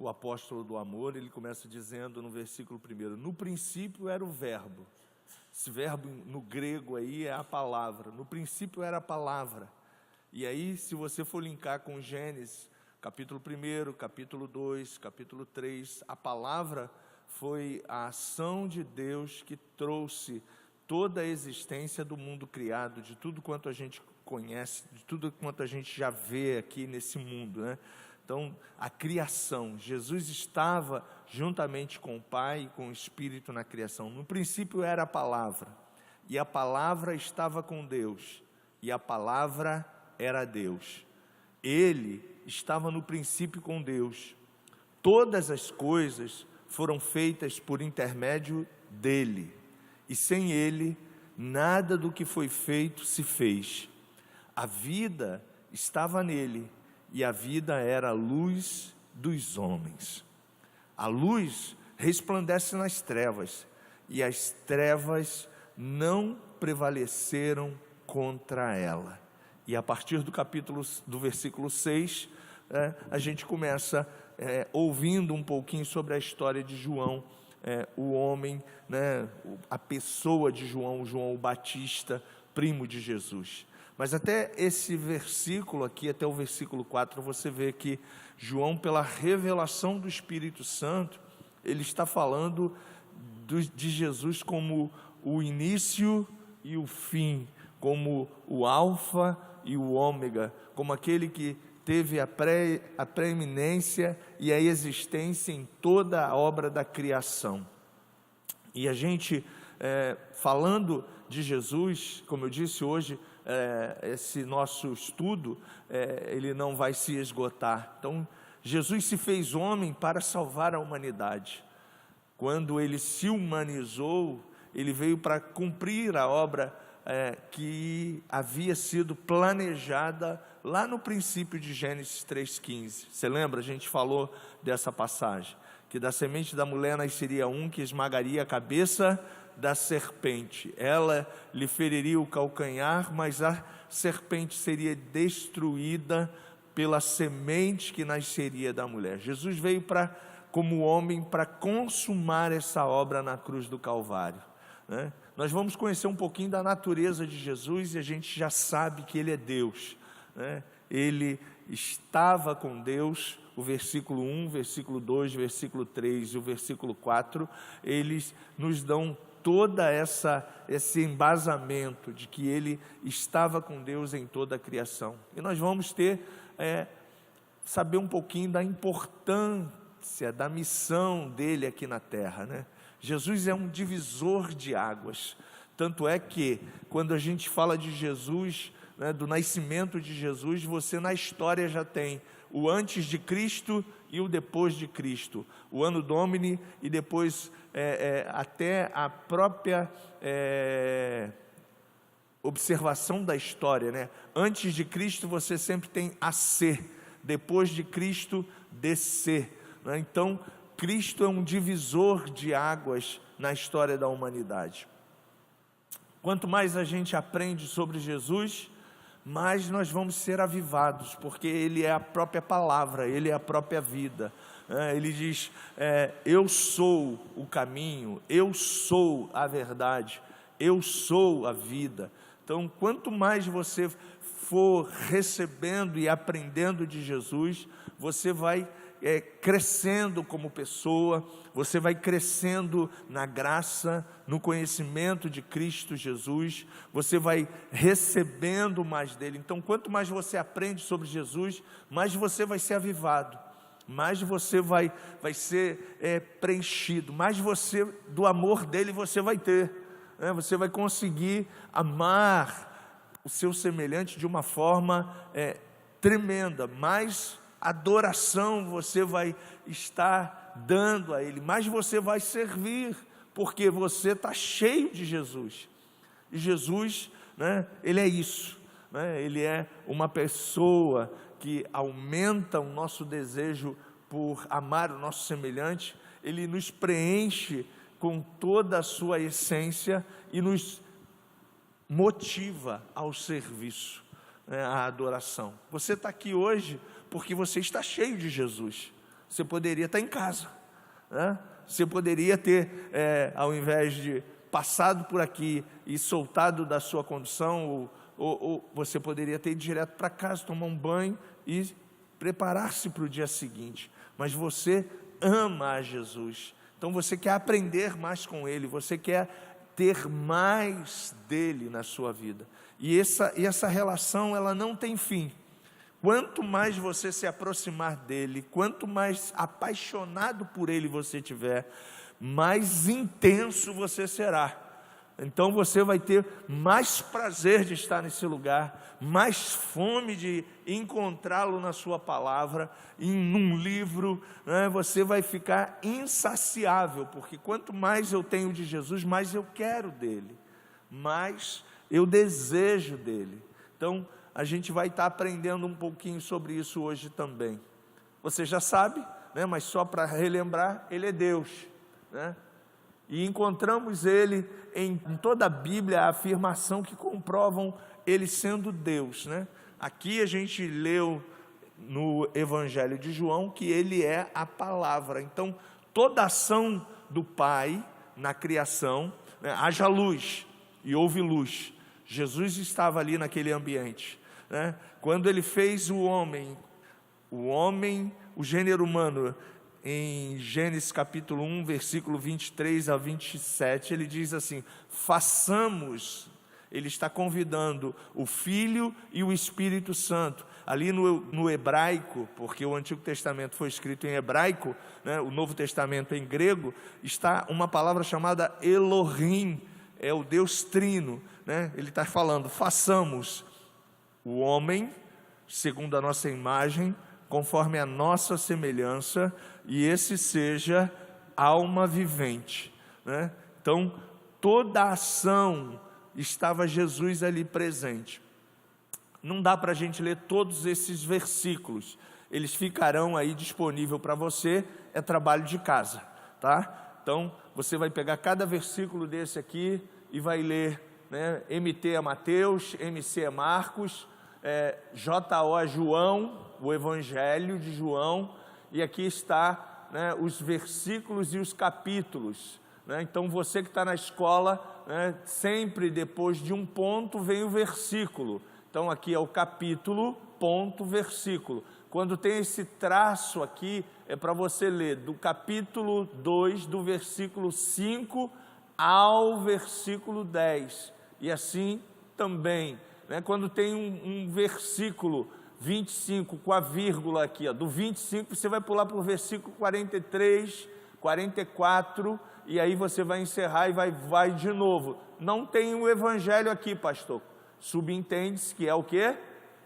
o apóstolo do amor, ele começa dizendo no versículo 1, no princípio era o verbo. Esse verbo no grego aí é a palavra, no princípio era a palavra. E aí, se você for linkar com Gênesis, capítulo 1, capítulo 2, capítulo 3, a palavra foi a ação de Deus que trouxe toda a existência do mundo criado, de tudo quanto a gente conhece, de tudo quanto a gente já vê aqui nesse mundo, né? Então, a criação, Jesus estava juntamente com o Pai e com o Espírito na criação. No princípio era a palavra, e a palavra estava com Deus, e a palavra era Deus. Ele estava no princípio com Deus. Todas as coisas foram feitas por intermédio dele, e sem ele, nada do que foi feito se fez. A vida estava nele, e a vida era a luz dos homens. A luz resplandece nas trevas, e as trevas não prevaleceram contra ela. E a partir do versículo 6, a gente começa ouvindo um pouquinho sobre a história de João, o homem, a pessoa de João, João o Batista, primo de Jesus. Mas até esse versículo aqui, até o versículo 4, você vê que João, pela revelação do Espírito Santo, ele está falando de Jesus como o início e o fim, como o alfa e o ômega, como aquele que teve a preeminência e a existência em toda a obra da criação. E a gente, falando de Jesus, como eu disse hoje, esse nosso estudo, ele não vai se esgotar. Então, Jesus se fez homem para salvar a humanidade. Quando ele se humanizou, ele veio para cumprir a obra que havia sido planejada lá no princípio de Gênesis 3,15. Você lembra? A gente falou dessa passagem, que da semente da mulher nasceria um que esmagaria a cabeça da serpente. Ela lhe feriria o calcanhar, mas a serpente seria destruída pela semente que nasceria da mulher. Jesus veio como homem para consumar essa obra na cruz do Calvário, né? Nós vamos conhecer um pouquinho da natureza de Jesus e a gente já sabe que ele é Deus, né? Ele estava com Deus. O versículo 1, versículo 2, versículo 3 e o versículo 4, eles nos dão toda esse embasamento de que ele estava com Deus em toda a criação. E nós vamos saber um pouquinho da importância, da missão dele aqui na terra, né? Jesus é um divisor de águas, tanto é que quando a gente fala de Jesus, né, do nascimento de Jesus, você na história já tem o antes de Cristo e o depois de Cristo, o Anno Domini e depois até a própria observação da história, né? Antes de Cristo você sempre tem AC, depois de Cristo DC, né? Então Cristo é um divisor de águas na história da humanidade. Quanto mais a gente aprende sobre Jesus, mais nós vamos ser avivados, porque ele é a própria palavra, ele é a própria vida. Ele diz, eu sou o caminho, eu sou a verdade, eu sou a vida. Então, quanto mais você for recebendo e aprendendo de Jesus, você vai crescendo como pessoa, você vai crescendo na graça, no conhecimento de Cristo Jesus, você vai recebendo mais dele. Então, quanto mais você aprende sobre Jesus, mais você vai ser avivado, mais você vai ser preenchido, mais do amor dele você vai ter, né? Você vai conseguir amar o seu semelhante de uma forma tremenda, mais adoração você vai estar dando a ele, mais você vai servir, porque você está cheio de Jesus. E Jesus, né, ele é isso, né? Ele é uma pessoa que aumenta o nosso desejo por amar o nosso semelhante. Ele nos preenche com toda a sua essência e nos motiva ao serviço, né, à adoração. Você está aqui hoje porque você está cheio de Jesus, Você poderia estar em casa, né? Você poderia ter, ao invés de passado por aqui e soltado da sua condução, ou você poderia ter ido direto para casa, tomar um banho e preparar-se para o dia seguinte. Mas você ama a Jesus, então você quer aprender mais com Ele, você quer ter mais dEle na sua vida. E essa relação, ela não tem fim. Quanto mais você se aproximar dEle, quanto mais apaixonado por Ele você tiver, mais intenso você será. Então você vai ter mais prazer de estar nesse lugar, mais fome de encontrá-lo na sua palavra, num livro, né? Você vai ficar insaciável, porque quanto mais eu tenho de Jesus, mais eu quero dele, mais eu desejo dele. Então a gente vai estar aprendendo um pouquinho sobre isso hoje também. Você já sabe, né? Mas só para relembrar, ele é Deus, né? E encontramos ele em toda a Bíblia, a afirmação que comprovam ele sendo Deus, né? Aqui a gente leu no Evangelho de João que ele é a palavra. Então toda ação do Pai na criação, né? Haja luz e houve luz. Jesus estava ali naquele ambiente, né? Quando ele fez o homem, o gênero humano, em Gênesis capítulo 1, versículo 23 a 27, ele diz assim: façamos, ele está convidando o Filho e o Espírito Santo. Ali no hebraico, porque o Antigo Testamento foi escrito em hebraico, né, o Novo Testamento em grego, está uma palavra chamada Elohim, é o Deus Trino, né? Ele está falando, façamos o homem, segundo a nossa imagem, conforme a nossa semelhança, e esse seja alma vivente, né? Então, toda a ação estava Jesus ali presente. Não dá para a gente ler todos esses versículos, eles ficarão aí disponíveis para você, é trabalho de casa, tá? Então, você vai pegar cada versículo desse aqui e vai ler, né? MT é Mateus, MC é Marcos, JO é João, o Evangelho de João, e aqui está, né, os versículos e os capítulos, né? Então você que está na escola, né, sempre depois de um ponto vem o versículo. Então aqui é o capítulo, ponto, versículo. Quando tem esse traço aqui, é para você ler do capítulo 2, do versículo 5 ao versículo 10, e assim também, né? Quando tem um versículo 25 com a vírgula aqui, ó, do 25 você vai pular para o versículo 43, 44, e aí você vai encerrar e vai de novo. Não tem o Evangelho aqui, pastor. Subentende-se que é o quê?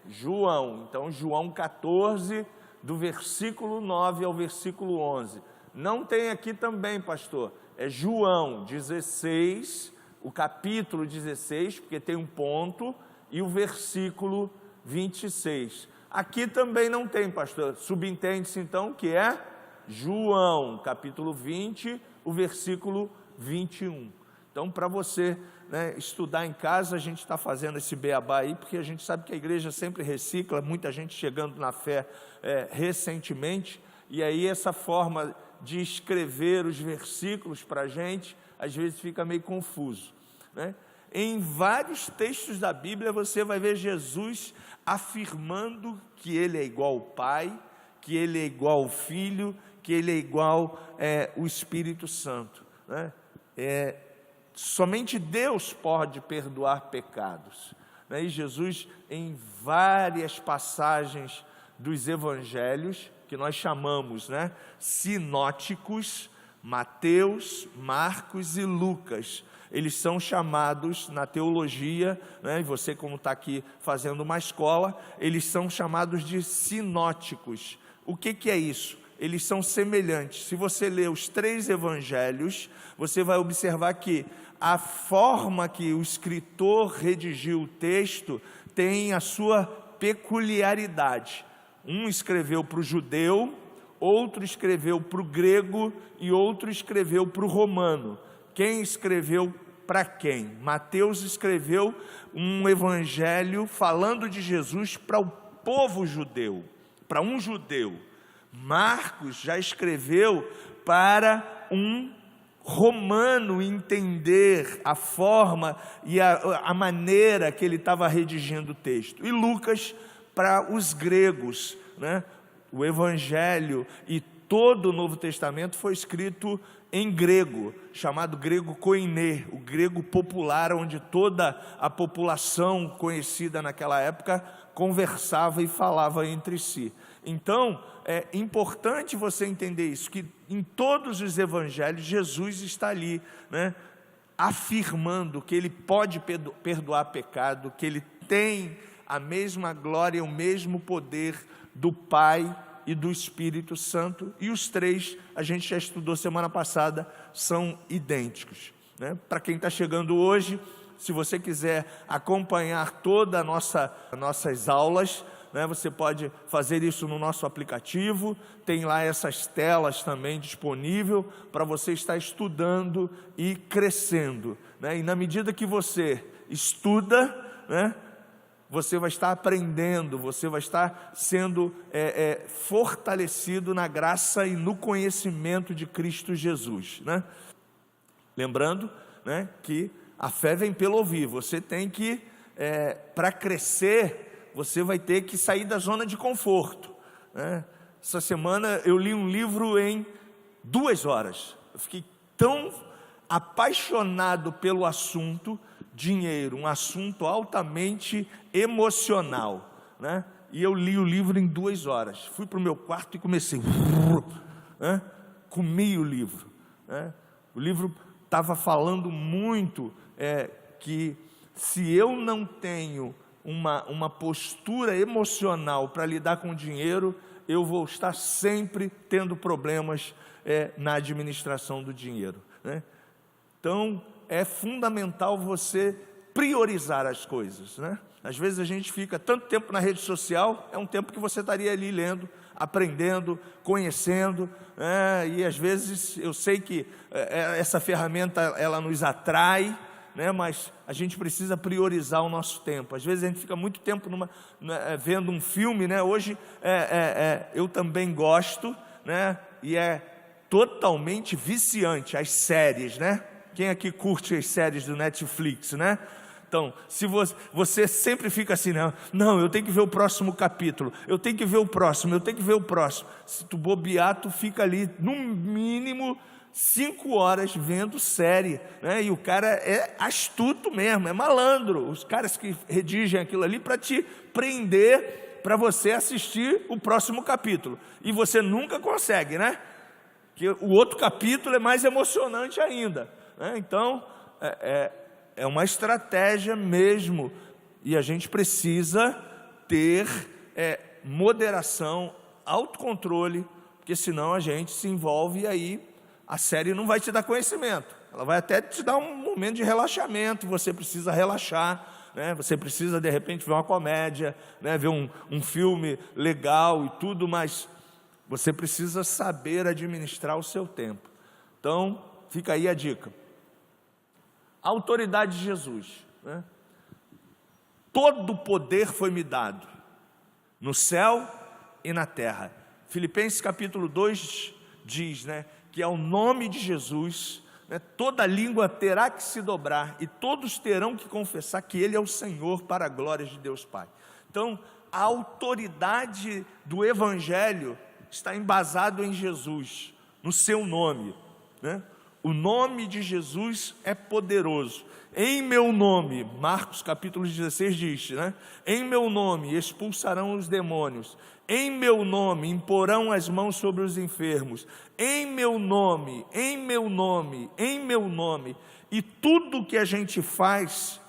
João. Então João 14, do versículo 9 ao versículo 11. Não tem aqui também, pastor. É João 16, o capítulo 16, porque tem um ponto, e o versículo 26. Aqui também não tem, pastor. Subentende-se então que é João, capítulo 20, o versículo 21. Então, para você, né, estudar em casa, a gente está fazendo esse beabá aí, porque a gente sabe que a igreja sempre recicla, muita gente chegando na fé recentemente, e aí essa forma de escrever os versículos para a gente, às vezes fica meio confuso, né? Em vários textos da Bíblia você vai ver Jesus afirmando que ele é igual ao Pai, que ele é igual ao Filho, que ele é igual o Espírito Santo, né? Somente Deus pode perdoar pecados, né? E Jesus, em várias passagens dos evangelhos, que nós chamamos, né, sinóticos, Mateus, Marcos e Lucas, eles são chamados na teologia, né, e você como está aqui fazendo uma escola, eles são chamados de sinóticos. O que é isso? Eles são semelhantes. Se você ler os 3 evangelhos, você vai observar que a forma que o escritor redigiu o texto tem a sua peculiaridade. Um escreveu para o judeu, outro escreveu para o grego e outro escreveu para o romano. Quem escreveu para quem? Mateus escreveu um evangelho falando de Jesus para o povo judeu, para um judeu. Marcos já escreveu para um romano entender a forma e a maneira que ele estava redigindo o texto. E Lucas para os gregos, né? O Evangelho e todo o Novo Testamento foi escrito em grego, chamado grego koiné, o grego popular, onde toda a população conhecida naquela época conversava e falava entre si. Então, é importante você entender isso, que em todos os evangelhos, Jesus está ali, né, afirmando que Ele pode perdoar pecado, que Ele tem a mesma glória, o mesmo poder do Pai e do Espírito Santo, e os três, a gente já estudou semana passada, são idênticos, né? Para quem está chegando hoje, se você quiser acompanhar todas as nossas aulas, né, você pode fazer isso no nosso aplicativo, tem lá essas telas também disponível para você estar estudando e crescendo, né? E na medida que você estuda, né, você vai estar aprendendo, você vai estar sendo fortalecido na graça e no conhecimento de Cristo Jesus, né? Lembrando, né, que a fé vem pelo ouvir. Você tem que, para crescer, você vai ter que sair da zona de conforto, né? Essa semana eu li um livro em 2 horas. Eu fiquei tão apaixonado pelo assunto dinheiro, um assunto altamente emocional, né? E eu li o livro em 2 horas. Fui para o meu quarto e comecei, né? Comi o livro, né? O livro estava falando muito que se eu não tenho uma postura emocional para lidar com o dinheiro, eu vou estar sempre tendo problemas na administração do dinheiro, né? Então, é fundamental você priorizar as coisas, né? Às vezes a gente fica tanto tempo na rede social, é um tempo que você estaria ali lendo, aprendendo, conhecendo, e às vezes eu sei que essa ferramenta ela nos atrai, né? Mas a gente precisa priorizar o nosso tempo. Às vezes a gente fica muito tempo vendo um filme, né? Hoje eu também gosto, né? E é totalmente viciante as séries, né? Quem aqui curte as séries do Netflix, né? Então, se você sempre fica assim, não, eu tenho que ver o próximo capítulo, eu tenho que ver o próximo, eu tenho que ver o próximo. Se tu bobear, tu fica ali, no mínimo, 5 horas vendo série, né? E o cara é astuto mesmo, é malandro. Os caras que redigem aquilo ali para te prender, para você assistir o próximo capítulo. E você nunca consegue, né? Porque o outro capítulo é mais emocionante ainda. Então, é uma estratégia mesmo, e a gente precisa ter moderação, autocontrole, porque senão a gente se envolve e aí a série não vai te dar conhecimento, ela vai até te dar um momento de relaxamento, você precisa relaxar, né? Você precisa de repente ver uma comédia, né? Ver um filme legal e tudo, mas você precisa saber administrar o seu tempo. Então, fica aí a dica. A autoridade de Jesus, né? Todo o poder foi me dado, no céu e na terra. Filipenses capítulo 2 diz, né, que ao nome de Jesus, né, toda língua terá que se dobrar e todos terão que confessar que Ele é o Senhor, para a glória de Deus Pai. Então, a autoridade do Evangelho está embasado em Jesus, no seu nome, né? O nome de Jesus é poderoso. Em meu nome, Marcos capítulo 16 diz, né? Em meu nome expulsarão os demônios. Em meu nome imporão as mãos sobre os enfermos. Em meu nome, em meu nome, em meu nome. E tudo que a gente faz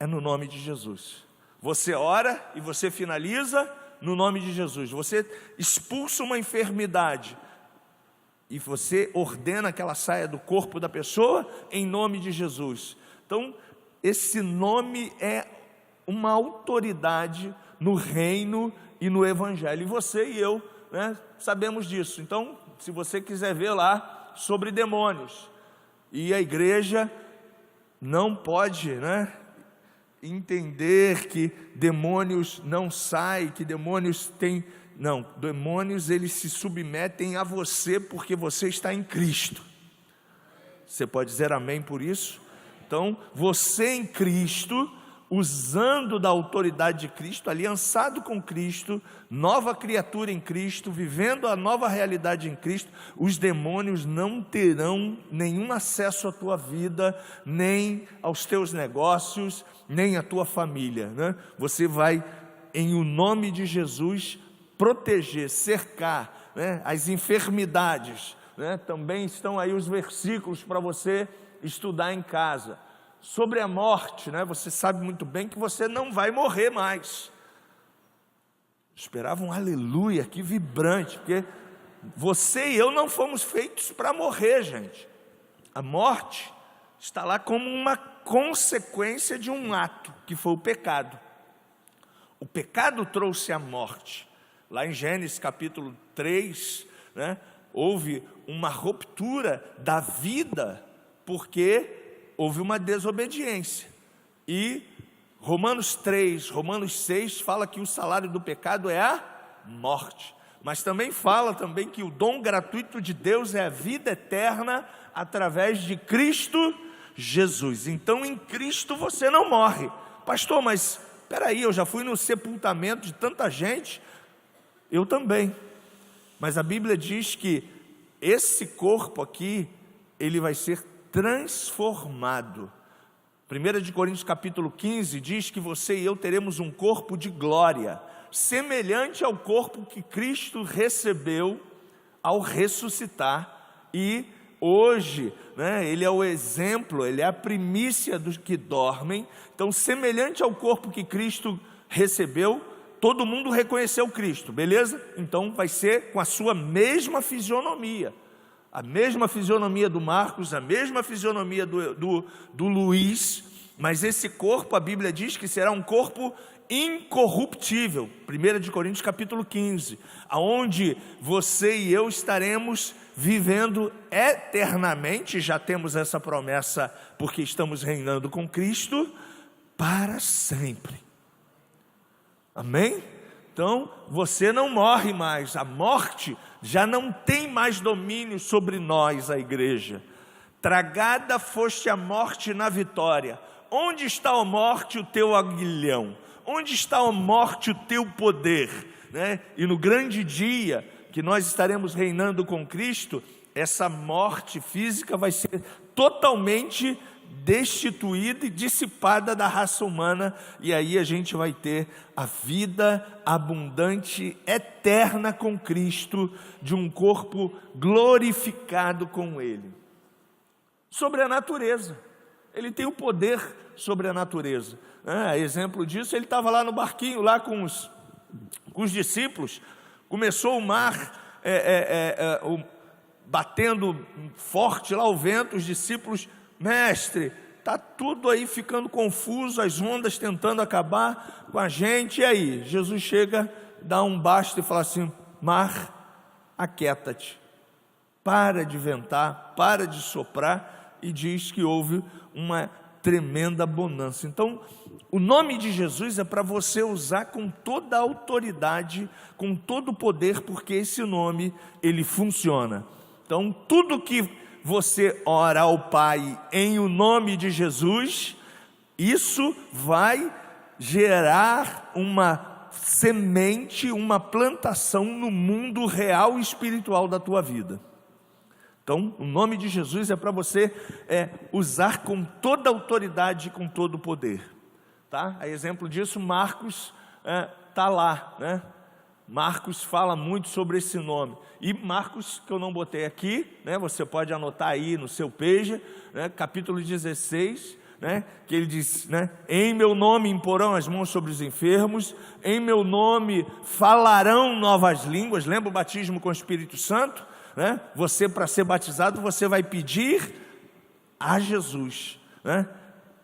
é no nome de Jesus. Você ora e você finaliza no nome de Jesus. Você expulsa uma enfermidade e você ordena que ela saia do corpo da pessoa em nome de Jesus. Então, esse nome é uma autoridade no reino e no Evangelho. E você e eu, né, sabemos disso. Então, se você quiser ver lá sobre demônios, e a igreja não pode, né, entender que demônios não saem, que demônios têm Não, demônios eles se submetem a você porque você está em Cristo. Você pode dizer amém por isso? Então, você em Cristo, usando da autoridade de Cristo, aliançado com Cristo, nova criatura em Cristo, vivendo a nova realidade em Cristo, os demônios não terão nenhum acesso à tua vida, nem aos teus negócios, nem à tua família, né? Você vai, em o nome de Jesus, proteger, cercar, né, as enfermidades, né? Também estão aí os versículos para você estudar em casa. Sobre a morte, né? Você sabe muito bem que você não vai morrer mais. Esperava um aleluia aqui vibrante, porque você e eu não fomos feitos para morrer, gente. A morte está lá como uma consequência de um ato, que foi o pecado. O pecado trouxe a morte. Lá em Gênesis capítulo 3, né, houve uma ruptura da vida, porque houve uma desobediência. E Romanos 3, Romanos 6 fala que o salário do pecado é a morte. Mas também fala também que o dom gratuito de Deus é a vida eterna através de Cristo Jesus. Então em Cristo você não morre. Pastor, mas espera aí, eu já fui no sepultamento de tanta gente. Eu também. Mas a Bíblia diz que esse corpo aqui, ele vai ser transformado. 1 Coríntios capítulo 15 diz que você e eu teremos um corpo de glória, semelhante ao corpo que Cristo recebeu ao ressuscitar. E hoje, né, ele é o exemplo, ele é a primícia dos que dormem. Então, semelhante ao corpo que Cristo recebeu, todo mundo reconheceu Cristo, beleza? Então vai ser com a sua mesma fisionomia. A mesma fisionomia do Marcos, a mesma fisionomia do Luiz, mas esse corpo, a Bíblia diz que será um corpo incorruptível. 1 Coríntios capítulo 15, aonde você e eu estaremos vivendo eternamente, já temos essa promessa porque estamos reinando com Cristo para sempre. Amém? Então, você não morre mais, a morte já não tem mais domínio sobre nós, a igreja. Tragada foste a morte na vitória. Onde está, ó morte, o teu aguilhão? Onde está, ó morte, o teu poder? Né? E no grande dia que nós estaremos reinando com Cristo, essa morte física vai ser totalmente destituída e dissipada da raça humana, e aí a gente vai ter a vida abundante, eterna com Cristo, de um corpo glorificado com Ele. Sobre a natureza, Ele tem o poder sobre a natureza. Exemplo disso, Ele estava lá no barquinho, lá com os discípulos, começou o mar batendo forte lá o vento, os discípulos: mestre, está tudo aí ficando confuso, as ondas tentando acabar com a gente, e aí? Jesus chega, dá um basta e fala assim: mar, aquieta-te, para de ventar, para de soprar, e diz que houve uma tremenda bonança. Então, o nome de Jesus é para você usar com toda a autoridade, com todo o poder, porque esse nome, ele funciona. Então, tudo que você ora ao Pai em o nome de Jesus, isso vai gerar uma semente, uma plantação no mundo real e espiritual da tua vida. Então, o nome de Jesus é para você usar com toda a autoridade e com todo o poder. Tá? A exemplo disso, Marcos está lá, né? Marcos fala muito sobre esse nome. E Marcos, que eu não botei aqui, né, você pode anotar aí no seu page, né, capítulo 16, né, que ele diz, né, em meu nome imporão as mãos sobre os enfermos, em meu nome falarão novas línguas. Lembra o batismo com o Espírito Santo? Né? Você, para ser batizado, você vai pedir a Jesus, né?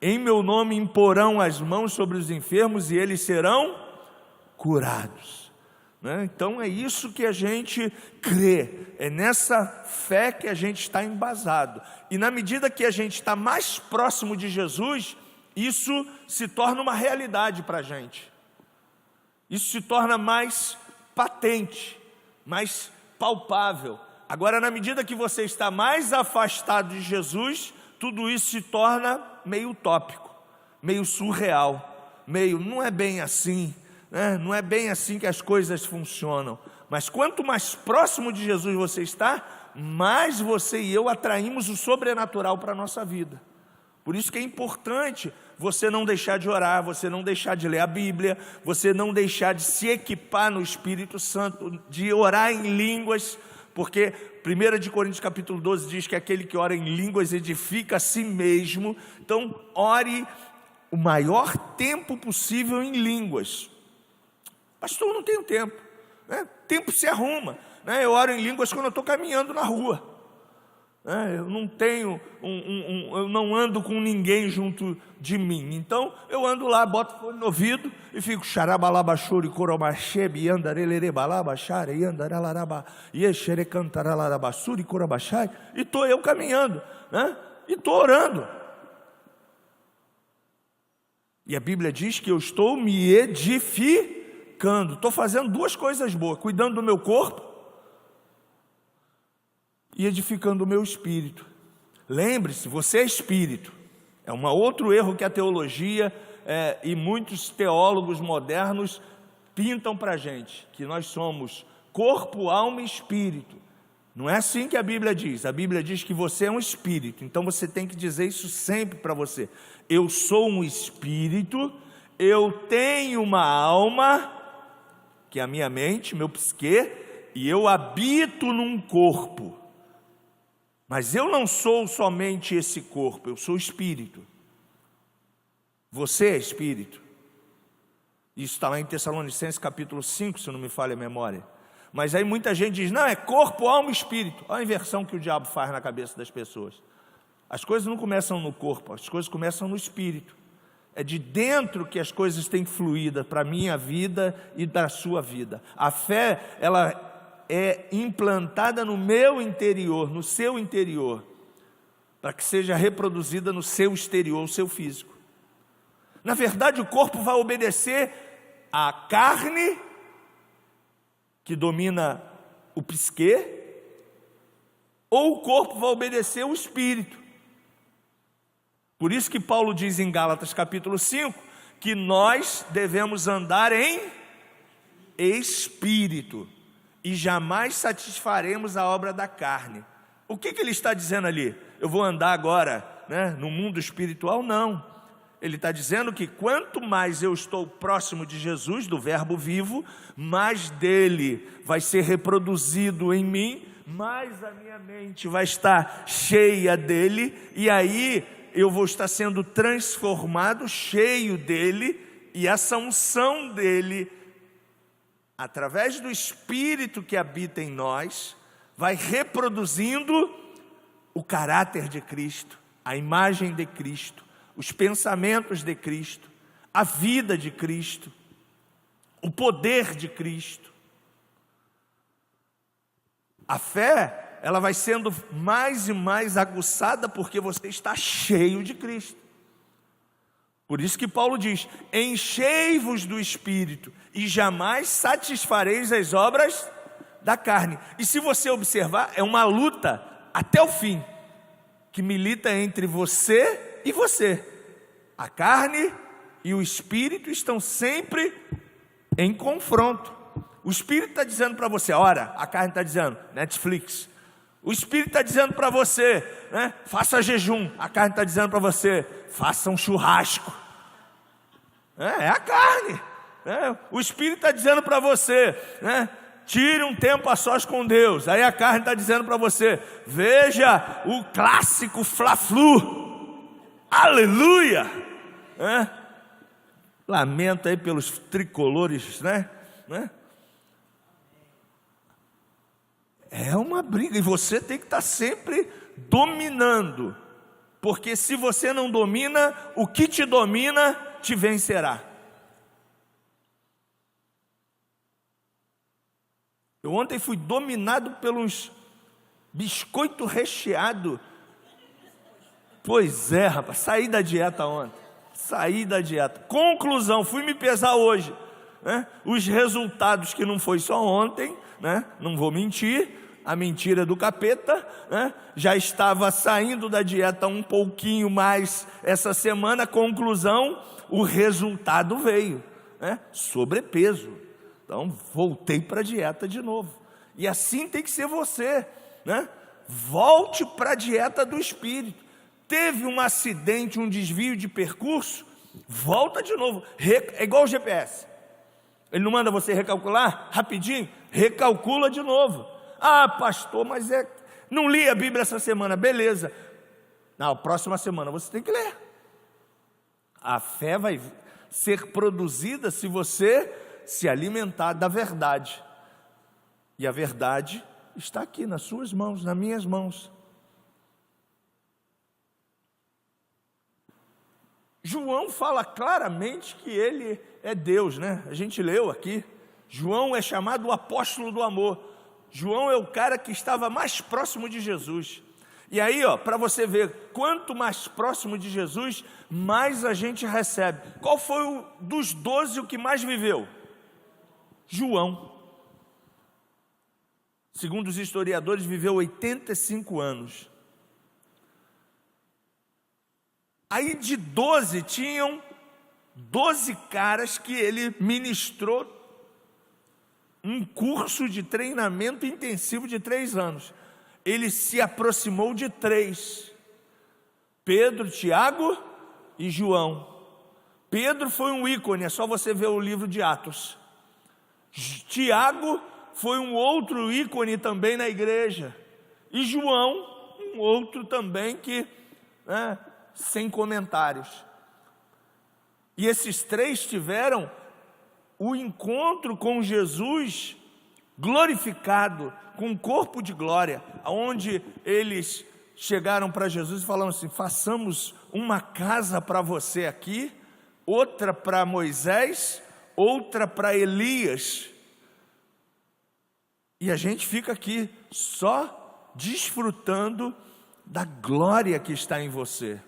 Em meu nome imporão as mãos sobre os enfermos e eles serão curados. Então é isso que a gente crê, é nessa fé que a gente está embasado. E na medida que a gente está mais próximo de Jesus, isso se torna uma realidade para a gente. Isso se torna mais patente, mais palpável. Agora, na medida que você está mais afastado de Jesus, tudo isso se torna meio utópico, meio surreal, meio, não é bem assim, né? Não é bem assim que as coisas funcionam. Mas quanto mais próximo de Jesus você está, mais você e eu atraímos o sobrenatural para a nossa vida. Por isso que é importante você não deixar de orar, você não deixar de ler a Bíblia, você não deixar de se equipar no Espírito Santo, de orar em línguas, porque 1 Coríntios capítulo 12 diz que aquele que ora em línguas edifica a si mesmo. Então, ore o maior tempo possível em línguas. Pastor, eu não tenho tempo, né? Tempo se arruma, né? Eu oro em línguas quando eu estou caminhando na rua. Eu não tenho, eu não ando com ninguém junto de mim. Então, eu ando lá, boto o fone no ouvido e fico xarabalabachuri coromachebe, andarelerebalabaxare, andaralaraba, yexerecantaralarabassuri corabachai, e estou eu caminhando, né? E estou orando. E a Bíblia diz que eu estou me edificando, estou fazendo duas coisas boas, cuidando do meu corpo e edificando o meu espírito. Lembre-se, você é espírito. É um outro erro que a teologia e muitos teólogos modernos pintam para a gente, que nós somos corpo, alma e espírito. Não é assim que a Bíblia diz. A Bíblia diz que você é um espírito. Então você tem que dizer isso sempre para você. Eu sou um espírito, eu tenho uma alma, que é a minha mente, meu psique, e eu habito num corpo. Mas eu não sou somente esse corpo, eu sou espírito. Você é espírito. Isso está lá em Tessalonicenses capítulo 5, se não me falha a memória. Mas aí muita gente diz, não, é corpo, alma e espírito. Olha a inversão que o diabo faz na cabeça das pessoas. As coisas não começam no corpo, as coisas começam no espírito. É de dentro que as coisas têm fluído para a minha vida e da sua vida. A fé, ela é implantada no meu interior, no seu interior, para que seja reproduzida no seu exterior, o seu físico. Na verdade, o corpo vai obedecer à carne, que domina o psique, ou o corpo vai obedecer ao espírito. Por isso que Paulo diz em Gálatas capítulo 5, que nós devemos andar em espírito, e jamais satisfaremos a obra da carne. O que ele está dizendo ali? Eu vou andar agora, né, no mundo espiritual? Não. Ele está dizendo que quanto mais eu estou próximo de Jesus, do verbo vivo, mais dele vai ser reproduzido em mim, mais a minha mente vai estar cheia dele, e aí eu vou estar sendo transformado, cheio dele, e essa unção dele, através do Espírito que habita em nós, vai reproduzindo o caráter de Cristo, a imagem de Cristo, os pensamentos de Cristo, a vida de Cristo, o poder de Cristo. A fé, ela vai sendo mais e mais aguçada porque você está cheio de Cristo. Por isso que Paulo diz, enchei-vos do Espírito e jamais satisfareis as obras da carne. E se você observar, é uma luta até o fim, que milita entre você e você. A carne e o Espírito estão sempre em confronto. O Espírito está dizendo para você, ora, a carne está dizendo, Netflix. O Espírito está dizendo para você, né, faça jejum. A carne está dizendo para você, faça um churrasco. É a carne. O Espírito está dizendo para você, né, tire um tempo a sós com Deus. Aí a carne está dizendo para você, veja o clássico Fla-Flu. Aleluia. Lamento aí pelos tricolores, né? É uma briga, e você tem que estar sempre dominando, porque se você não domina, o que te domina te vencerá. Eu ontem fui dominado pelos biscoito recheado. Pois é, rapaz, saí da dieta ontem. Conclusão, fui me pesar hoje. né? Os resultados que não foi só ontem, né? Não vou mentir, a mentira do capeta, né? Já estava saindo da dieta um pouquinho mais essa semana, conclusão, o resultado veio, né? Sobrepeso. Então voltei para a dieta de novo. E assim tem que ser você, né? Volte para a dieta do Espírito. Teve um acidente, um desvio de percurso, volta de novo. É igual o GPS. Ele não manda você recalcular rapidinho? Recalcula de novo. Ah, pastor, mas não li a Bíblia essa semana. Beleza. Na próxima semana você tem que ler. A fé vai ser produzida se você se alimentar da verdade. E a verdade está aqui nas suas mãos, nas minhas mãos. João fala claramente que ele é Deus, né? A gente leu aqui. João é chamado o apóstolo do amor. João é o cara que estava mais próximo de Jesus. E aí, para você ver, quanto mais próximo de Jesus, mais a gente recebe. Qual foi dos 12 o que mais viveu? João. Segundo os historiadores, viveu 85 anos. Aí de 12, tinham 12 caras que ele ministrou um curso de treinamento intensivo de 3 anos. Ele se aproximou de 3. Pedro, Tiago e João. Pedro foi um ícone, é só você ver o livro de Atos. Tiago foi um outro ícone também na igreja. E João, um outro também que, sem comentários. E esses 3 tiveram o encontro com Jesus glorificado, com um corpo de glória, onde eles chegaram para Jesus e falaram assim: façamos uma casa para você aqui, outra para Moisés, outra para Elias, e a gente fica aqui só desfrutando da glória que está em você.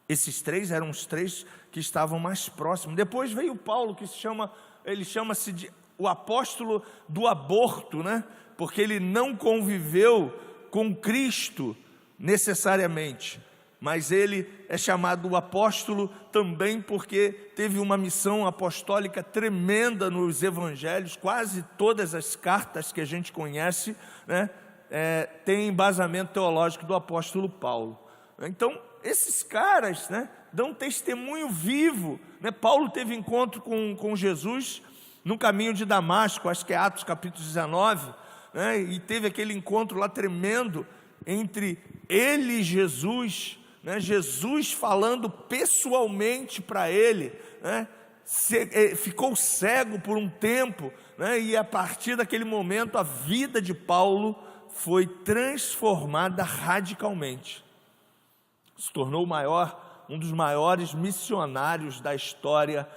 Esses 3 eram os 3 que estavam mais próximos. Depois veio Paulo, que ele chama-se de o apóstolo do aborto, né? Porque ele não conviveu com Cristo necessariamente, mas ele é chamado o apóstolo também porque teve uma missão apostólica tremenda nos evangelhos. Quase todas as cartas que a gente conhece, né, tem embasamento teológico do apóstolo Paulo. Então, esses caras, né, dão testemunho vivo, né? Paulo teve encontro com Jesus no caminho de Damasco, acho que é Atos capítulo 19, né? E teve aquele encontro lá tremendo entre ele e Jesus, né? Jesus falando pessoalmente para ele, né? Ficou cego por um tempo, né? E a partir daquele momento a vida de Paulo foi transformada radicalmente. Se tornou um dos maiores missionários da história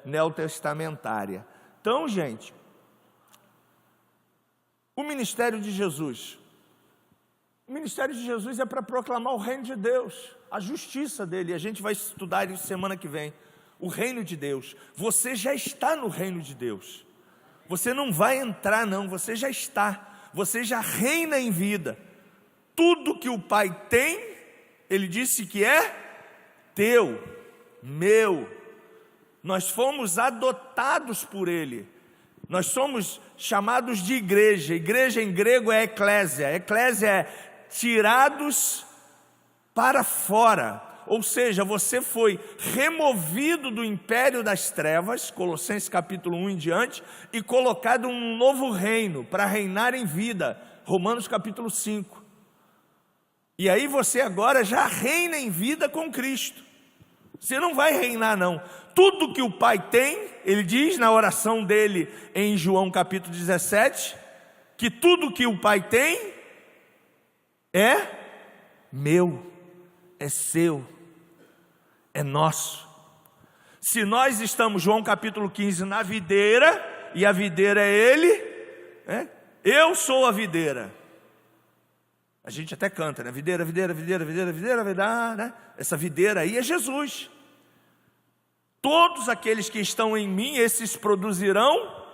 neotestamentária. Então, gente, o ministério de Jesus é para proclamar o reino de Deus, a justiça dele. A gente vai estudar isso semana que vem. O reino de Deus. Você já está no reino de Deus. Você não vai entrar não, você já está. Você já reina em vida. Tudo que o Pai tem, ele disse que é teu, meu. Nós fomos adotados por ele. Nós somos chamados de igreja. Igreja em grego é eclésia. Eclésia é tirados para fora. Ou seja, você foi removido do império das trevas, Colossenses capítulo 1 em diante, e colocado em um novo reino, para reinar em vida, Romanos capítulo 5. E aí você agora já reina em vida com Cristo. Você não vai reinar não. Tudo que o Pai tem, ele diz na oração dele em João capítulo 17, que tudo que o Pai tem é meu, é seu, é nosso. Se nós estamos, João capítulo 15, na videira, e a videira é ele, eu sou a videira. A gente até canta, né? Videira, videira, videira, videira, videira, videira, né? Essa videira aí é Jesus. Todos aqueles que estão em mim, esses produzirão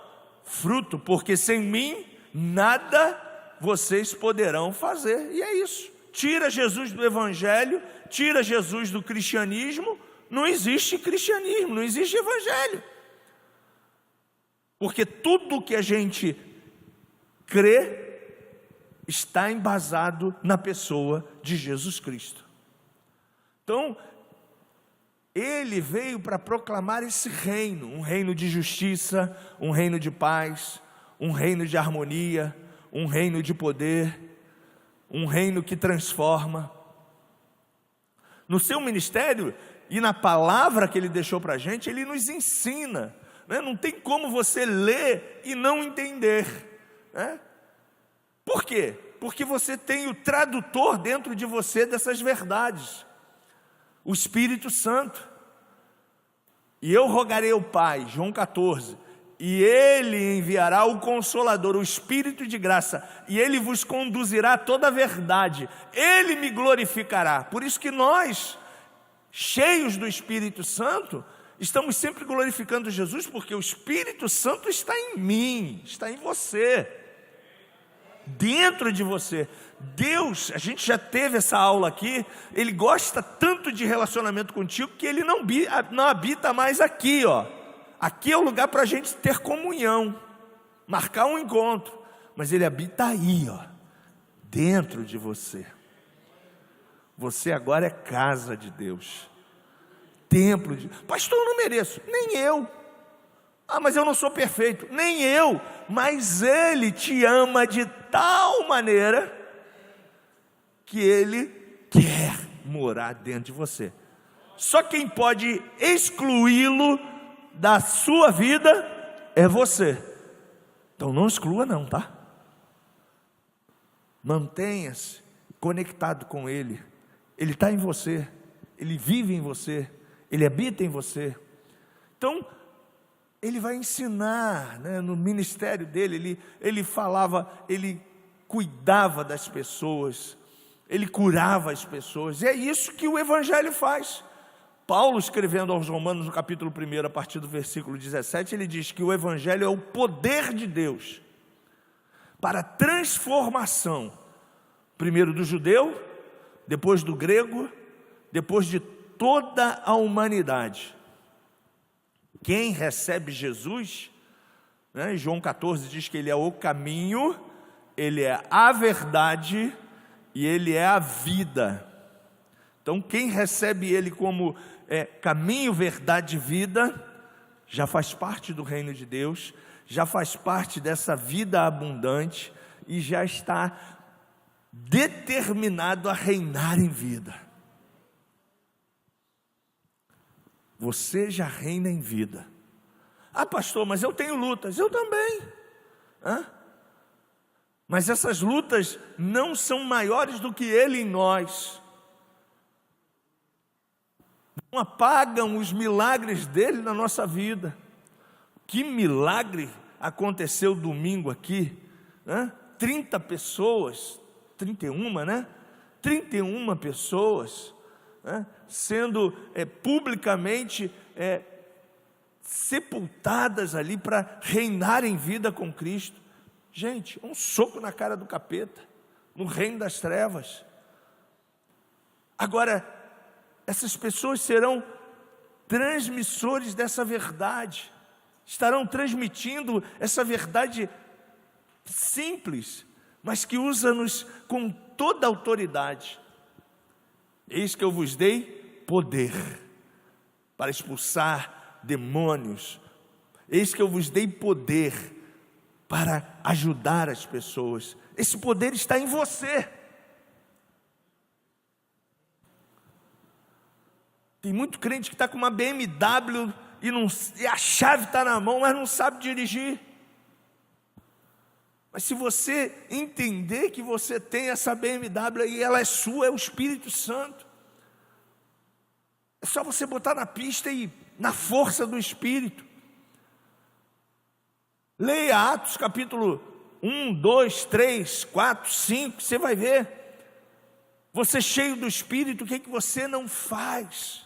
fruto, porque sem mim nada vocês poderão fazer. E é isso. Tira Jesus do evangelho, tira Jesus do cristianismo, não existe cristianismo, não existe evangelho. Porque tudo que a gente crê está embasado na pessoa de Jesus Cristo. Então, ele veio para proclamar esse reino, um reino de justiça, um reino de paz, um reino de harmonia, um reino de poder, um reino que transforma. No seu ministério e na palavra que ele deixou para a gente, ele nos ensina, né? Não tem como você ler e não entender, né? Por quê? Porque você tem o tradutor dentro de você dessas verdades, o Espírito Santo. E eu rogarei ao Pai, João 14, e Ele enviará o Consolador, o Espírito de graça, e Ele vos conduzirá a toda a verdade, Ele me glorificará. Por isso que nós, cheios do Espírito Santo, estamos sempre glorificando Jesus, porque o Espírito Santo está em mim, está em você, dentro de você. Deus, a gente já teve essa aula aqui, Ele gosta tanto de relacionamento contigo, que Ele não habita mais aqui, ó. Aqui é o lugar para a gente ter comunhão, marcar um encontro, mas Ele habita aí, ó, dentro de você. Você agora é casa de Deus, templo de... Pastor, eu não mereço, nem eu. Ah, mas eu não sou perfeito, nem eu. Mas Ele te ama de tal maneira que Ele quer morar dentro de você. Só quem pode excluí-lo da sua vida é você. Então não exclua não, tá? Mantenha-se conectado com Ele. Ele está em você, Ele vive em você, Ele habita em você. Então, Ele vai ensinar, né? No ministério dele, ele falava, Ele cuidava das pessoas, Ele curava as pessoas, e é isso que o Evangelho faz. Paulo, escrevendo aos Romanos, no capítulo 1, a partir do versículo 17, ele diz que o Evangelho é o poder de Deus para a transformação, primeiro do judeu, depois do grego, depois de toda a humanidade. Quem recebe Jesus, né, João 14 diz que Ele é o caminho, Ele é a verdade e Ele é a vida. Então quem recebe Ele como caminho, verdade e vida, já faz parte do reino de Deus, já faz parte dessa vida abundante e já está determinado a reinar em vida. Você já reina em vida. Ah, pastor, mas eu tenho lutas. Eu também. Mas essas lutas não são maiores do que Ele em nós. Não apagam os milagres dele na nossa vida. Que milagre aconteceu domingo aqui, né? 30 pessoas, 31, né? 31 pessoas, né? Sendo publicamente sepultadas ali para reinar em vida com Cristo. Gente, um soco na cara do capeta, no reino das trevas. Agora, essas pessoas serão transmissores dessa verdade, estarão transmitindo essa verdade simples, mas que usa-nos com toda a autoridade. Eis que eu vos dei poder para expulsar demônios, eis que eu vos dei poder para ajudar as pessoas. Esse poder está em você. Tem muito crente que está com uma BMW e a chave está na mão, mas não sabe dirigir. Mas se você entender que você tem essa BMW e ela é sua, é o Espírito Santo, é só você botar na pista e na força do Espírito. Leia Atos capítulo 1, 2, 3, 4, 5, você vai ver. Você cheio do Espírito, o que você não faz?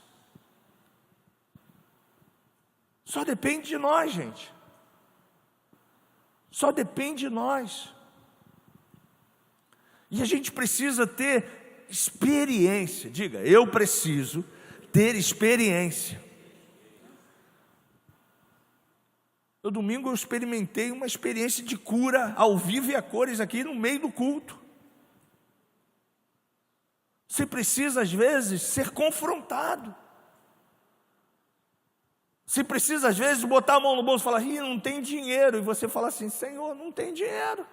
Só depende de nós, gente. Só depende de nós. E a gente precisa ter experiência. Diga, eu preciso ter experiência. No domingo eu experimentei uma experiência de cura ao vivo e a cores aqui no meio do culto. Você precisa às vezes ser confrontado. Você precisa às vezes botar a mão no bolso e falar, não tem dinheiro. E você fala assim, Senhor, não tem dinheiro.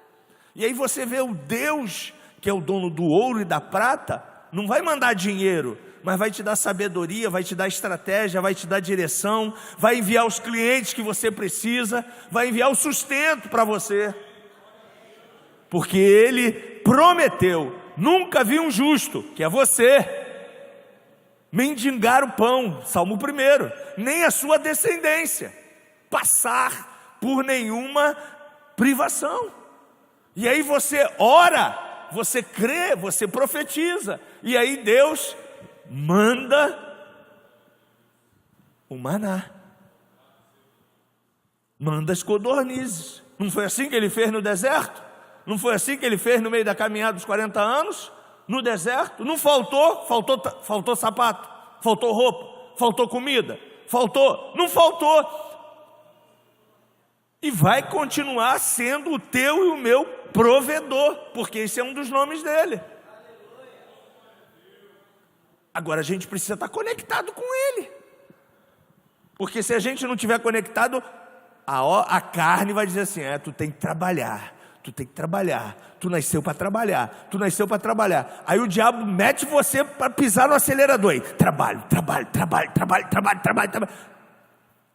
E aí você vê o Deus, que é o dono do ouro e da prata, não vai mandar dinheiro, mas vai te dar sabedoria, vai te dar estratégia, vai te dar direção, vai enviar os clientes que você precisa, vai enviar o sustento para você. Porque Ele prometeu, nunca vi um justo, que é você, mendigar o pão, Salmo 1, nem a sua descendência, passar por nenhuma privação. E aí você ora, você crê, você profetiza, e aí Deus manda o maná, manda as codornizes. Não foi assim que Ele fez no deserto? Não foi assim que Ele fez no meio da caminhada dos 40 anos? No deserto? Não faltou sapato, faltou roupa, faltou comida, não faltou. E vai continuar sendo o teu e o meu provedor, porque esse é um dos nomes dele. Agora a gente precisa estar conectado com Ele, porque se a gente não estiver conectado, a carne vai dizer assim, tu tem que trabalhar, tu nasceu para trabalhar, aí o diabo mete você para pisar no acelerador, aí, trabalho,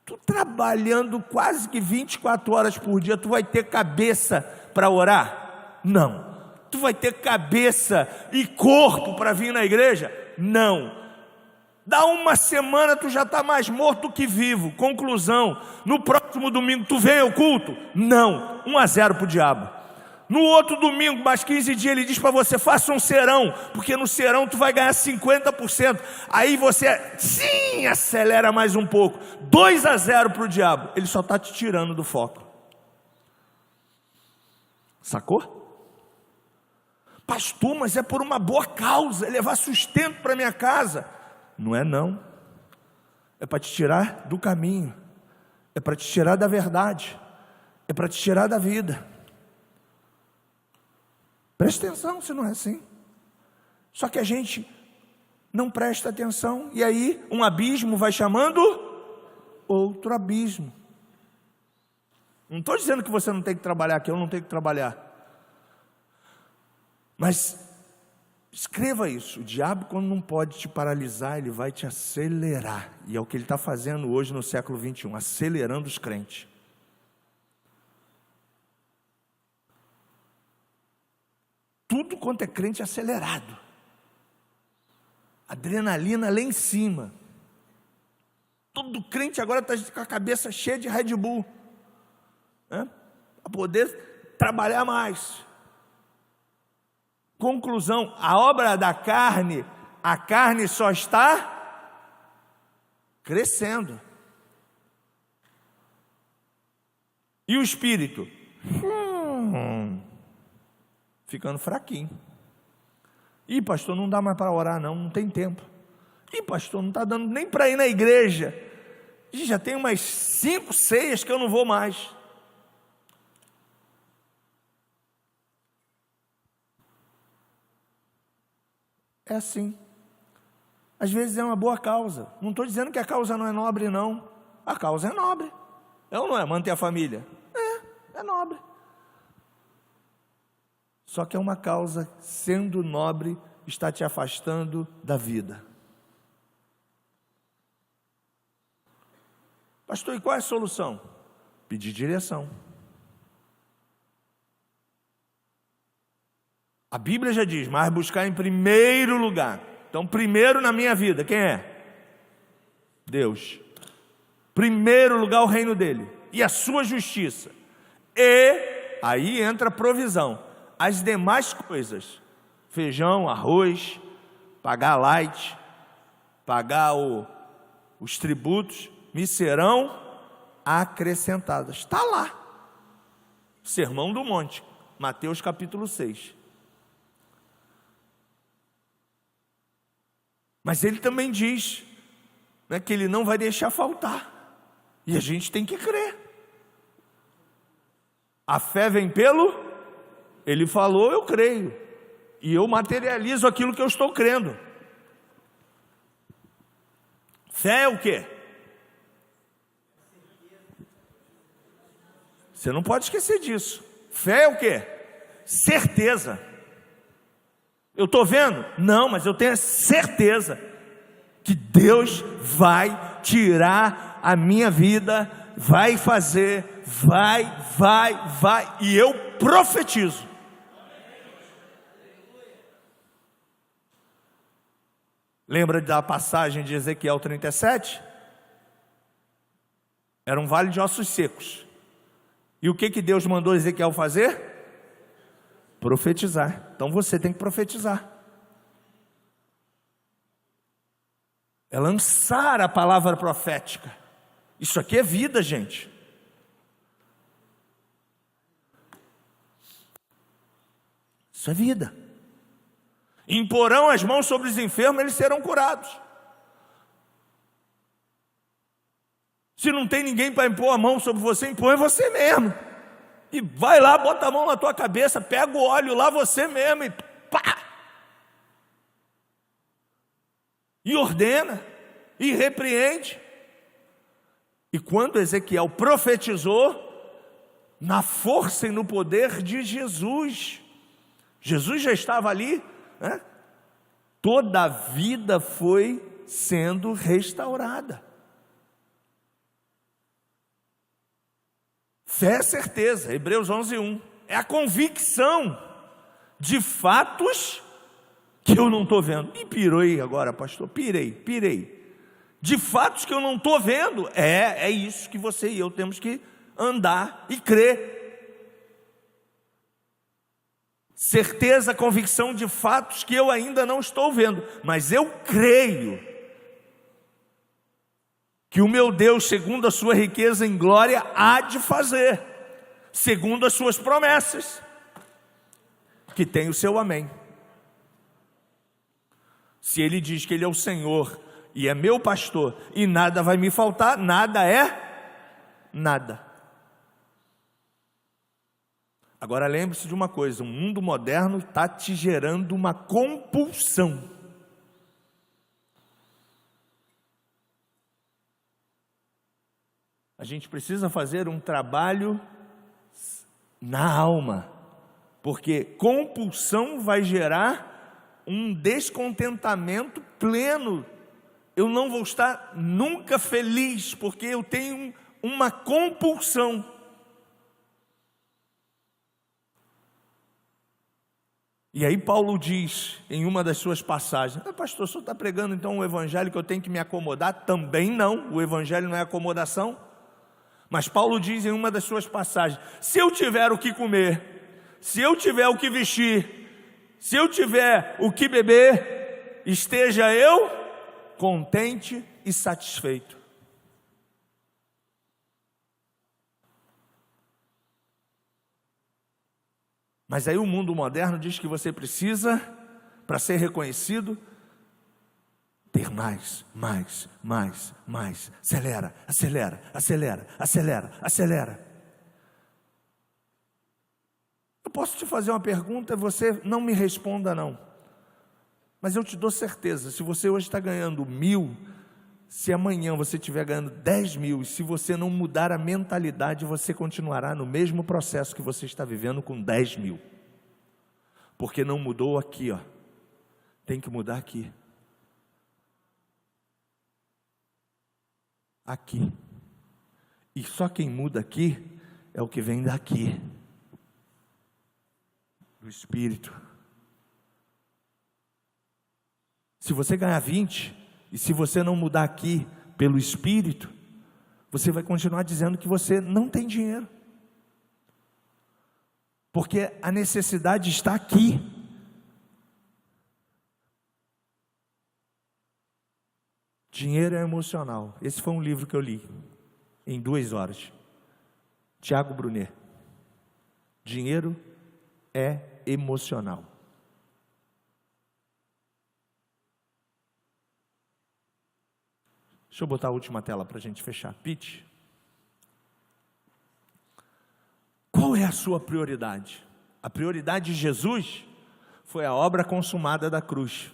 tu trabalhando quase que 24 horas por dia, tu vai ter cabeça para orar? Não. Tu vai ter cabeça e corpo para vir na igreja? Não. Dá uma semana, tu já está mais morto que vivo. Conclusão, no próximo domingo tu vem ao culto? Não. 1-0 para o diabo. No outro domingo, mais 15 dias, ele diz para você, faça um serão, porque no serão tu vai ganhar 50%. Aí você, sim, acelera mais um pouco. 2-0 para o diabo. Ele só está te tirando do foco. Sacou? Pastor, mas é por uma boa causa, é levar sustento para minha casa. Não é não. É para te tirar do caminho. É para te tirar da verdade. É para te tirar da vida. Presta atenção se não é assim. Só que a gente não presta atenção. E aí um abismo vai chamando outro abismo. Não estou dizendo que você não tem que trabalhar, que eu não tenho que trabalhar. Mas escreva isso, o diabo quando não pode te paralisar, ele vai te acelerar. E é o que ele está fazendo hoje no século 21, acelerando os crentes. Tudo quanto é crente acelerado. Adrenalina lá em cima. Todo crente agora está com a cabeça cheia de Red Bull. Para poder trabalhar mais. Conclusão, a obra da carne, a carne só está crescendo. E o espírito? Ficando fraquinho. Ih, pastor, não dá mais para orar não tem tempo. Ih, pastor, não está dando nem para ir na igreja. Ih, já tem umas 5 ceias que eu não vou mais. É assim. Às vezes é uma boa causa. Não estou dizendo que a causa não é nobre, não. A causa é nobre. É ou não é? Manter a família? É nobre. Só que é uma causa, sendo nobre, está te afastando da vida. Pastor, e qual é a solução? Pedir direção. A Bíblia já diz, mas buscar em primeiro lugar. Então, primeiro na minha vida, quem é? Deus. Primeiro lugar o reino dele e a sua justiça. E aí entra a provisão. As demais coisas, feijão, arroz, pagar light, pagar os tributos, me serão acrescentadas. Está lá. Sermão do Monte, Mateus capítulo 6. Mas ele também diz, né, que ele não vai deixar faltar. E a gente tem que crer. A fé vem pelo... Ele falou, eu creio. E eu materializo aquilo que eu estou crendo. Fé é o quê? Você não pode esquecer disso. Fé é o quê? Certeza. Eu estou vendo? Não, mas eu tenho certeza que Deus vai tirar a minha vida, vai fazer, vai, e eu profetizo. Lembra da passagem de Ezequiel 37? Era um vale de ossos secos. E o que Deus mandou Ezequiel fazer? Profetizar. Então você tem que profetizar. É lançar a palavra profética. Isso aqui é vida, gente. Isso é vida. Imporão as mãos sobre os enfermos, eles serão curados. Se não tem ninguém para impor a mão sobre você, impõe você mesmo. E vai lá, bota a mão na tua cabeça, pega o óleo lá você mesmo e pá! E ordena, e repreende. E quando Ezequiel profetizou, na força e no poder de Jesus, Jesus já estava ali, né? Toda a vida foi sendo restaurada. Fé é certeza, Hebreus 11:1, é a convicção de fatos que eu não estou vendo. E pirei agora, pastor, pirei. De fatos que eu não estou vendo, é isso que você e eu temos que andar e crer. Certeza, convicção de fatos que eu ainda não estou vendo, mas eu creio que o meu Deus, segundo a sua riqueza em glória, há de fazer, segundo as suas promessas, que tem o seu amém. Se ele diz que ele é o Senhor e é meu pastor e nada vai me faltar, nada é nada. Agora lembre-se de uma coisa, o mundo moderno está te gerando uma compulsão. A gente precisa fazer um trabalho na alma, porque compulsão vai gerar um descontentamento pleno. Eu não vou estar nunca feliz, porque eu tenho uma compulsão. E aí Paulo diz em uma das suas passagens, pastor, o senhor está pregando então um evangelho que eu tenho que me acomodar? Também não, o evangelho não é acomodação. Mas Paulo diz em uma das suas passagens, se eu tiver o que comer, se eu tiver o que vestir, se eu tiver o que beber, esteja eu contente e satisfeito. Mas aí o mundo moderno diz que você precisa, para ser reconhecido, ter mais. Acelera. Eu posso te fazer uma pergunta, você não me responda não. Mas eu te dou certeza, se você hoje está ganhando 1.000, se amanhã você estiver ganhando 10.000, e se você não mudar a mentalidade, você continuará no mesmo processo que você está vivendo com 10.000. Porque não mudou aqui, ó. Tem que mudar aqui. Aqui. E só quem muda aqui é o que vem daqui, do Espírito. Se você ganhar 20, e se você não mudar aqui pelo Espírito, você vai continuar dizendo que você não tem dinheiro, porque a necessidade está aqui. Dinheiro é emocional. Esse foi um livro que eu li. em 2 horas. Tiago Brunet. Dinheiro é emocional. Deixa eu botar a última tela para a gente fechar. Pete, qual é a sua prioridade? A prioridade de Jesus foi a obra consumada da cruz.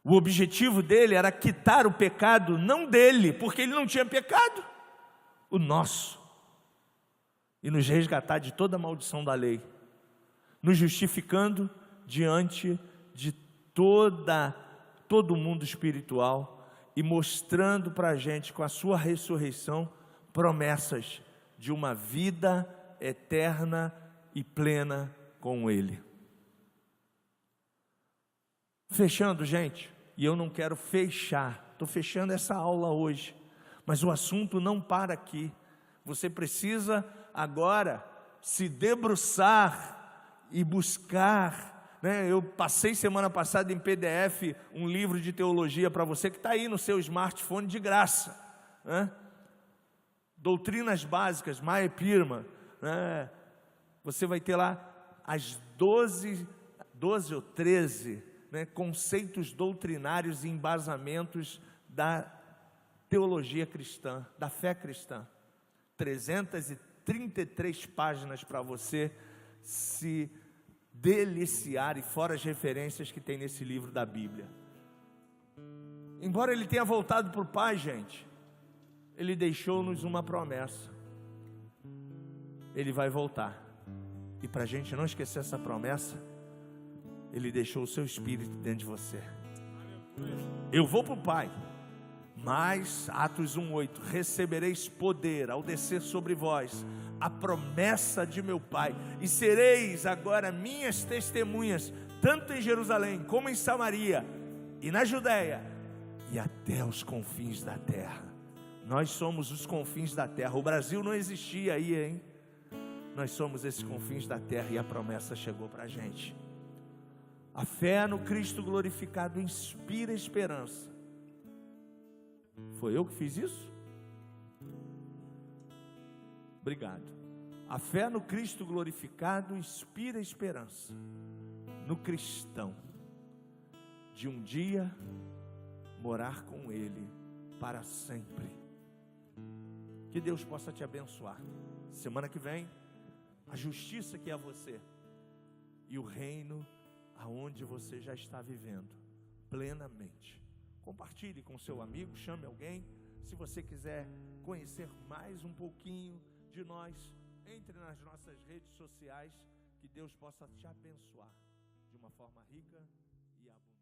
O objetivo dele era quitar o pecado, não dele, porque ele não tinha pecado, o nosso, e nos resgatar de toda a maldição da lei, nos justificando diante de todo o mundo espiritual e mostrando para a gente, com a sua ressurreição, promessas de uma vida eterna e plena com Ele. Fechando, gente, e eu não quero fechar, estou fechando essa aula hoje, mas o assunto não para aqui. Você precisa agora se debruçar e buscar, né? Eu passei semana passada em PDF um livro de teologia para você que está aí no seu smartphone de graça, né? Doutrinas básicas, Meyer Pirma, né? Você vai ter lá as 12 ou 13, né, conceitos doutrinários e embasamentos da teologia cristã, da fé cristã. 333 páginas para você se deliciar, e fora as referências que tem nesse livro da Bíblia. Embora ele tenha voltado para o Pai, gente, ele deixou-nos uma promessa: ele vai voltar. E para a gente não esquecer essa promessa, ele deixou o seu Espírito dentro de você. Eu vou para o Pai, mas, Atos 1:8, recebereis poder ao descer sobre vós a promessa de meu Pai, e sereis agora minhas testemunhas, tanto em Jerusalém, como em Samaria, e na Judéia, e até os confins da terra. Nós somos os confins da terra. O Brasil não existia aí, hein? Nós somos esses confins da terra, e a promessa chegou para a gente. A fé no Cristo glorificado inspira esperança. Foi eu que fiz isso? Obrigado. A fé no Cristo glorificado inspira esperança no cristão de um dia morar com Ele para sempre. Que Deus possa te abençoar. Semana que vem, a justiça que é você e o reino aonde você já está vivendo plenamente. Compartilhe com seu amigo, chame alguém. Se você quiser conhecer mais um pouquinho de nós, entre nas nossas redes sociais. Que Deus possa te abençoar de uma forma rica e abundante.